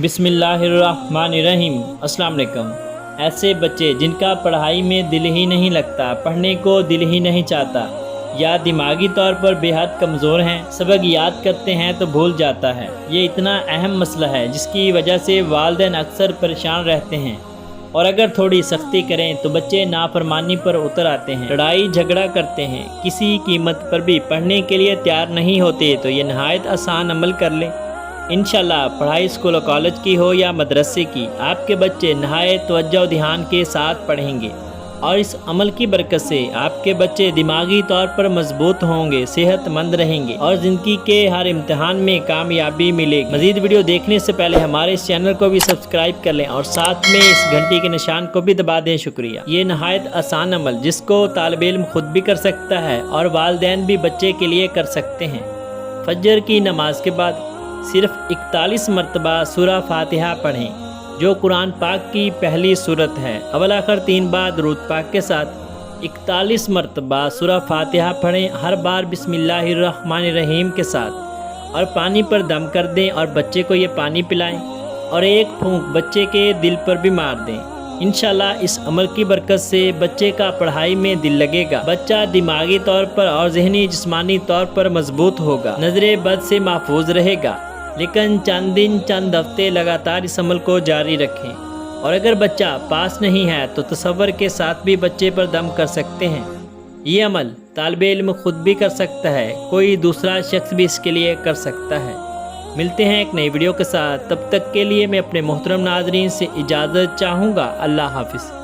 बिस्मिल्लाहिर्रहमानिर्रहीम। अस्सलाम वालेकुम। ऐसे बच्चे जिनका पढ़ाई में दिल ही नहीं लगता, पढ़ने को दिल ही नहीं चाहता या दिमागी तौर पर बेहद कमज़ोर हैं, सबक याद करते हैं तो भूल जाता है। ये इतना अहम मसला है जिसकी वजह से वालिदैन अक्सर परेशान रहते हैं और अगर थोड़ी सख्ती करें तो बच्चे नाफरमानी पर उतर आते हैं, लड़ाई झगड़ा करते हैं, किसी कीमत पर भी पढ़ने के लिए तैयार नहीं होते। तो ये नहायत आसान अमल कर लें। इंशाल्लाह पढ़ाई स्कूल और कॉलेज की हो या मदरसे की, आपके बच्चे नहायत तवज्जो ध्यान के साथ पढ़ेंगे और इस अमल की बरकत से आपके बच्चे दिमागी तौर पर मजबूत होंगे, सेहतमंद रहेंगे और ज़िंदगी के हर इम्तिहान में कामयाबी मिलेगी। मज़ीद वीडियो देखने से पहले हमारे इस चैनल को भी सब्सक्राइब कर लें और साथ में इस घंटी के निशान को भी दबा दें। शुक्रिया। ये नहायत आसान अमल जिसको तालिब इल्म खुद भी कर सकता है और वालिदैन भी बच्चे के लिए कर सकते हैं। फजर की नमाज के बाद सिर्फ 41 मरतबा सूरह फातिहा पढ़ें, जो कुरान पाक की पहली सूरत है। अव्वल आखिर 3 बार दुरूद पाक के साथ 41 मरतबा सूरह फातिहा पढ़ें, हर बार बिस्मिल्लाहिर्रहमानिर्रहीम के साथ, और पानी पर दम कर दें और बच्चे को ये पानी पिलाएं और एक फूंक बच्चे के दिल पर भी मार दें। इंशाल्लाह इस अमल की बरकत से बच्चे का पढ़ाई में दिल लगेगा, बच्चा दिमागी तौर पर और ज़हनी जिस्मानी तौर पर मजबूत होगा, नजरे बद से महफूज रहेगा। लेकिन चंद दिन चंद हफ्ते लगातार इस अमल को जारी रखें और अगर बच्चा पास नहीं है तो तसव्वुर के साथ भी बच्चे पर दम कर सकते हैं। ये अमल तालिब इल्म खुद भी कर सकता है, कोई दूसरा शख्स भी इसके लिए कर सकता है। मिलते हैं एक नई वीडियो के साथ, तब तक के लिए मैं अपने मोहतरम नाज़रीन से इजाज़त चाहूँगा। अल्लाह हाफिज़।